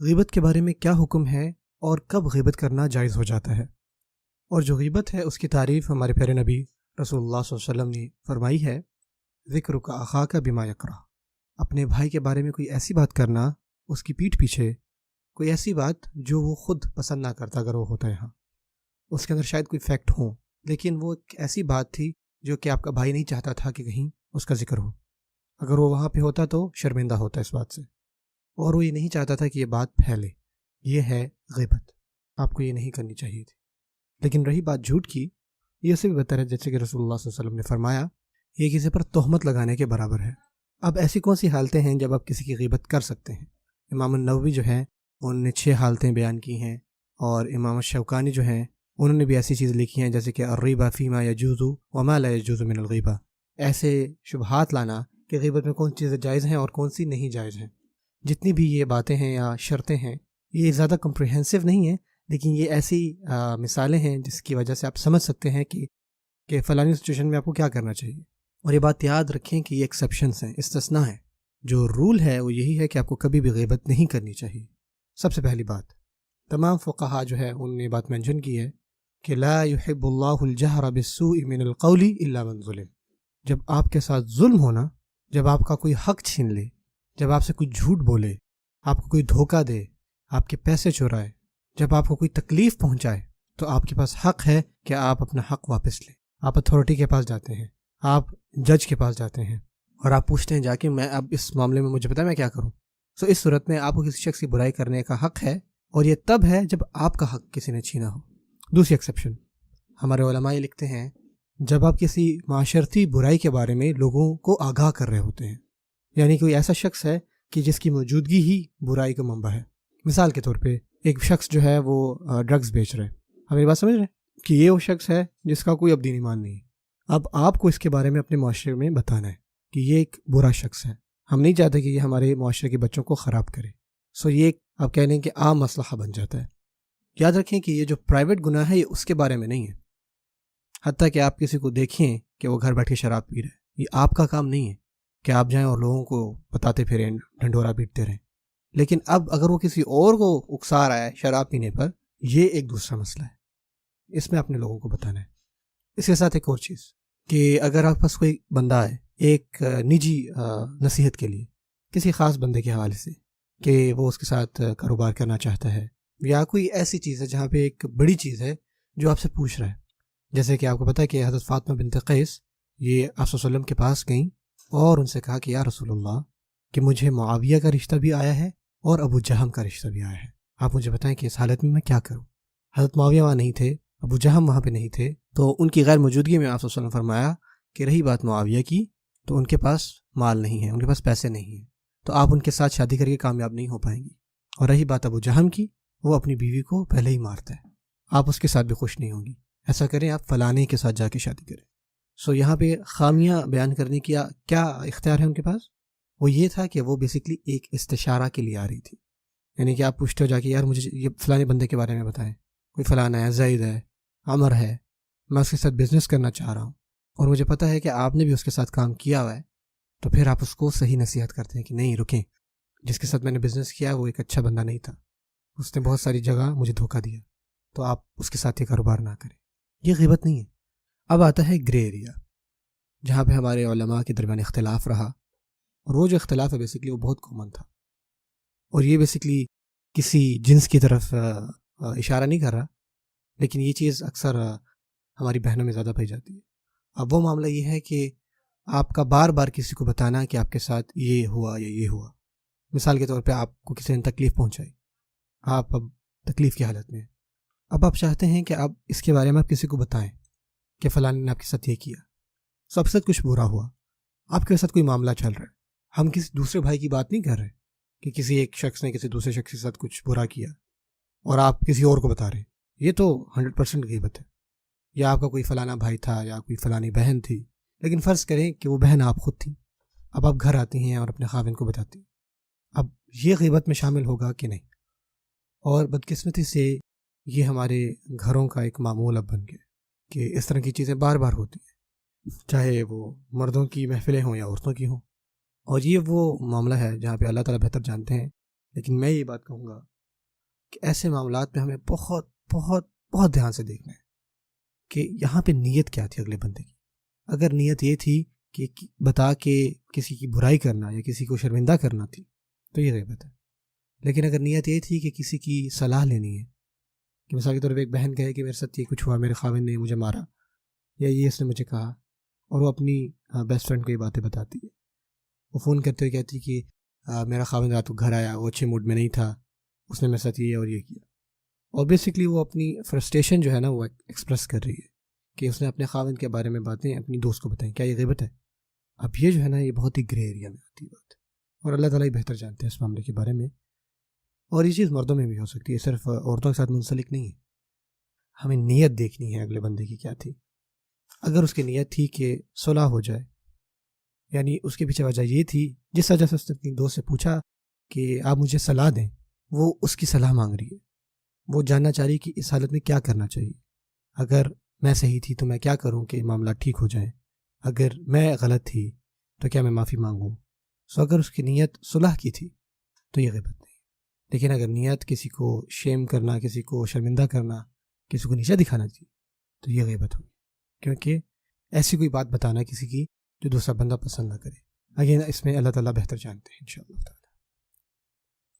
غیبت کے بارے میں کیا حکم ہے اور کب غیبت کرنا جائز ہو جاتا ہے؟ اور جو غیبت ہے اس کی تعریف ہمارے پیارے نبی رسول اللہ صلی اللہ علیہ وسلم نے فرمائی ہے، ذکر کا اخا کا بما یکرہ، اپنے بھائی کے بارے میں کوئی ایسی بات کرنا اس کی پیٹھ پیچھے، کوئی ایسی بات جو وہ خود پسند نہ کرتا اگر وہ ہوتا ہے، ہاں اس کے اندر شاید کوئی فیکٹ ہوں، لیکن وہ ایک ایسی بات تھی جو کہ آپ کا بھائی نہیں چاہتا تھا کہ کہیں اس کا ذکر ہو، اگر وہ وہاں پہ ہوتا تو شرمندہ ہوتا اس بات سے، اور وہ یہ نہیں چاہتا تھا کہ یہ بات پھیلے، یہ ہے غیبت، آپ کو یہ نہیں کرنی چاہیے تھی۔ لیکن رہی بات جھوٹ کی، یہ اسے بھی بہتر ہے جیسے کہ رسول اللہ صلی اللہ علیہ وسلم نے فرمایا، یہ کسی پر تہمت لگانے کے برابر ہے۔ اب ایسی کون سی حالتیں ہیں جب آپ کسی کی غیبت کر سکتے ہیں؟ امام النووی جو ہیں انہوں نے 6 حالتیں بیان کی ہیں، اور امام الشوکانی جو ہیں انہوں نے بھی ایسی چیز لکھی ہیں جیسے کہ الریبہ فیما یجوز وما لا یجوز من الغیبہ، ایسے شبہات لانا کہ غیبت میں کون چیزیں جائز ہیں اور کون سی نہیں جائز ہیں۔ جتنی بھی یہ باتیں ہیں یا شرطیں ہیں یہ زیادہ کمپریہنسو نہیں ہیں، لیکن یہ ایسی مثالیں ہیں جس کی وجہ سے آپ سمجھ سکتے ہیں کہ فلانی سچویشن میں آپ کو کیا کرنا چاہیے۔ اور یہ بات یاد رکھیں کہ یہ ایکسیپشنز ہیں، استثناء ہیں، جو رول ہے وہ یہی ہے کہ آپ کو کبھی بھی غیبت نہیں کرنی چاہیے۔ سب سے پہلی بات، تمام فقہاء جو ہے انہوں نے یہ بات مینشن کی ہے کہ لا يحب اللہ الجہر بالسوء من القول الا من ظلم، جب آپ کے ساتھ ظلم ہونا، جب آپ کا کوئی حق چھین لے، جب آپ سے کوئی جھوٹ بولے، آپ کو کوئی دھوکہ دے، آپ کے پیسے چرائے، جب آپ کو کوئی تکلیف پہنچائے، تو آپ کے پاس حق ہے کہ آپ اپنا حق واپس لیں۔ آپ اتھارٹی کے پاس جاتے ہیں، آپ جج کے پاس جاتے ہیں اور آپ پوچھتے ہیں جا کے میں اب اس معاملے میں مجھے پتا ہے میں کیا کروں۔ سو اس صورت میں آپ کو کسی شخص کی برائی کرنے کا حق ہے، اور یہ تب ہے جب آپ کا حق کسی نے چھینا ہو۔ دوسری ایکسیپشن، ہمارے علماء یہ لکھتے ہیں جب آپ کسی معاشرتی برائی کے بارے میں لوگوں کو آگاہ کر رہے ہوتے ہیں، یعنی کوئی ایسا شخص ہے کہ جس کی موجودگی ہی برائی کا منبع ہے۔ مثال کے طور پہ ایک شخص جو ہے وہ ڈرگز بیچ رہے، ہم میری بات سمجھ رہے ہیں کہ یہ وہ شخص ہے جس کا کوئی اب دین ایمان نہیں ہے۔ اب آپ کو اس کے بارے میں اپنے معاشرے میں بتانا ہے کہ یہ ایک برا شخص ہے، ہم نہیں چاہتے کہ یہ ہمارے معاشرے کے بچوں کو خراب کرے۔ سو یہ آپ کہہ لیں کہ عام مسئلہ بن جاتا ہے۔ یاد رکھیں کہ یہ جو پرائیویٹ گناہ ہے یہ اس کے بارے میں نہیں ہے، حتیٰ کہ آپ کسی کو دیکھیں کہ وہ گھر بیٹھ کے شراب پی رہے ہیں، یہ آپ کا کام نہیں ہے کہ آپ جائیں اور لوگوں کو بتاتے پھریں، ڈھنڈورا پیٹتے رہیں۔ لیکن اب اگر وہ کسی اور کو اکسا رہا ہے شراب پینے پر، یہ ایک دوسرا مسئلہ ہے، اس میں اپنے لوگوں کو بتانا ہے۔ اس کے ساتھ ایک اور چیز کہ اگر آپ پاس کوئی بندہ ہے ایک نجی نصیحت کے لیے کسی خاص بندے کے حوالے سے کہ وہ اس کے ساتھ کاروبار کرنا چاہتا ہے، یا کوئی ایسی چیز ہے جہاں پہ ایک بڑی چیز ہے جو آپ سے پوچھ رہا ہے، جیسے کہ آپ کو پتہ ہے کہ حضرت فاطمہ بنت قیس یہ آپ صلی اللہ علیہ وسلم کے پاس گئیں اور ان سے کہا کہ یا رسول اللہ کہ مجھے معاویہ کا رشتہ بھی آیا ہے اور ابو جہم کا رشتہ بھی آیا ہے، آپ مجھے بتائیں کہ اس حالت میں کیا کروں۔ حضرت معاویہ وہاں نہیں تھے، ابو جہم وہاں پہ نہیں تھے، تو ان کی غیر موجودگی میں آپ صلی اللہ علیہ وسلم فرمایا کہ رہی بات معاویہ کی تو ان کے پاس مال نہیں ہے، ان کے پاس پیسے نہیں ہیں، تو آپ ان کے ساتھ شادی کر کے کامیاب نہیں ہو پائیں گی۔ اور رہی بات ابو جہم کی، وہ اپنی بیوی کو پہلے ہی مارتا ہے، آپ اس کے ساتھ بھی خوش نہیں ہوں گی، ایسا کریں آپ فلانے کے ساتھ جا کے شادی کریں۔ سو یہاں پہ خامیاں بیان کرنے کی کیا اختیار ہے ان کے پاس؟ وہ یہ تھا کہ وہ بیسکلی ایک استشارہ کے لیے آ رہی تھی، یعنی کہ آپ پوچھتے ہو جا کے یار مجھے یہ فلانے بندے کے بارے میں بتائیں، کوئی فلانا ہے، زید ہے، عمر ہے، میں اس کے ساتھ بزنس کرنا چاہ رہا ہوں اور مجھے پتہ ہے کہ آپ نے بھی اس کے ساتھ کام کیا ہوا ہے، تو پھر آپ اس کو صحیح نصیحت کرتے ہیں کہ نہیں رکیں، جس کے ساتھ میں نے بزنس کیا وہ ایک اچھا بندہ نہیں تھا، اس نے بہت ساری جگہ مجھے دھوکہ دیا، تو آپ اس کے ساتھ یہ کاروبار نہ کریں۔ یہ غیبت نہیں ہے۔ اب آتا ہے گرے ایریا، جہاں پہ ہمارے علماء کے درمیان اختلاف رہا، اور وہ جو اختلاف ہے بیسکلی وہ بہت کامن تھا، اور یہ بیسکلی کسی جنس کی طرف اشارہ نہیں کر رہا، لیکن یہ چیز اکثر ہماری بہنوں میں زیادہ پائی جاتی ہے۔ اب وہ معاملہ یہ ہے کہ آپ کا بار بار کسی کو بتانا کہ آپ کے ساتھ یہ ہوا یا یہ ہوا۔ مثال کے طور پہ آپ کو کسی نے تکلیف پہنچائی، آپ اب تکلیف کی حالت میں ہیں، اب آپ چاہتے ہیں کہ آپ اس کے بارے میں آپ کسی کو بتائیں کہ فلانے نے آپ کے ساتھ یہ کیا، سب سے کچھ برا ہوا، آپ کے ساتھ کوئی معاملہ چل رہا ہے، ہم کسی دوسرے بھائی کی بات نہیں کر رہے کہ کسی ایک شخص نے کسی دوسرے شخص کے ساتھ کچھ برا کیا اور آپ کسی اور کو بتا رہے ہیں، یہ تو 100% غیبت ہے۔ یا آپ کا کوئی فلانا بھائی تھا یا کوئی فلانی بہن تھی، لیکن فرض کریں کہ وہ بہن آپ خود تھیں، اب آپ گھر آتی ہیں اور اپنے خاوند کو بتاتی ہیں، اب یہ غیبت میں شامل ہوگا کہ نہیں؟ اور بدقسمتی سے یہ ہمارے گھروں کا ایک معمول اب بن گیا کہ اس طرح کی چیزیں بار بار ہوتی ہیں، چاہے وہ مردوں کی محفلیں ہوں یا عورتوں کی ہوں، اور یہ وہ معاملہ ہے جہاں پہ اللہ تعالیٰ بہتر جانتے ہیں، لیکن میں یہ بات کہوں گا کہ ایسے معاملات میں ہمیں بہت بہت بہت دھیان سے دیکھنا ہے کہ یہاں پہ نیت کیا تھی اگلے بندے کی. اگر نیت یہ تھی کہ بتا کے کسی کی برائی کرنا یا کسی کو شرمندہ کرنا تھی تو یہ غیبت ہے. لیکن اگر نیت یہ تھی کہ کسی کی صلاح لینی ہے، کہ مثال کے طور پہ ایک بہن کہے کہ میرے ساتھ یہ کچھ ہوا، میرے خاوند نے مجھے مارا یا یہ اس نے مجھے کہا، اور وہ اپنی بیسٹ فرینڈ کو یہ باتیں بتاتی ہے. وہ فون کرتے ہوئے کہتی کہ میرا خاوند رات کو گھر آیا، وہ اچھے موڈ میں نہیں تھا، اس نے میرے ساتھ یہ اور یہ کیا. اور بیسکلی وہ اپنی فرسٹریشن جو ہے نا وہ ایکسپریس کر رہی ہے کہ اس نے اپنے خاوند کے بارے میں باتیں اپنی دوست کو بتائیں. کیا یہ غیبت ہے؟ اب یہ جو ہے نا یہ بہت ہی گرے ایریا میں آتی ہے بات، اور اللہ تعالیٰ ہی بہتر جانتے ہیں اس معاملے کے بارے میں. اور یہ چیز مردوں میں بھی ہو سکتی ہے، صرف عورتوں کے ساتھ منسلک نہیں ہے. ہمیں نیت دیکھنی ہے اگلے بندے کی کیا تھی. اگر اس کی نیت تھی کہ صلح ہو جائے، یعنی اس کے پیچھے وجہ یہ تھی، جس وجہ سے اس نے اپنی دوست سے پوچھا کہ آپ مجھے صلاح دیں، وہ اس کی صلاح مانگ رہی ہے، وہ جاننا چاہ رہی کہ اس حالت میں کیا کرنا چاہیے. اگر میں صحیح تھی تو میں کیا کروں کہ معاملہ ٹھیک ہو جائے، اگر میں غلط تھی تو کیا میں معافی مانگوں. سو اگر اس کی نیت صلح کی تھی تو یہ غیبت نہیں. لیکن اگر نیت کسی کو شیم کرنا، کسی کو شرمندہ کرنا، کسی کو نیچا دکھانا تھی تو یہ غیبت ہوگی، کیونکہ ایسی کوئی بات بتانا کسی کی جو دوسرا بندہ پسند نہ کرے. اگین اس میں اللہ تعالیٰ بہتر جانتے ہیں انشاءاللہ.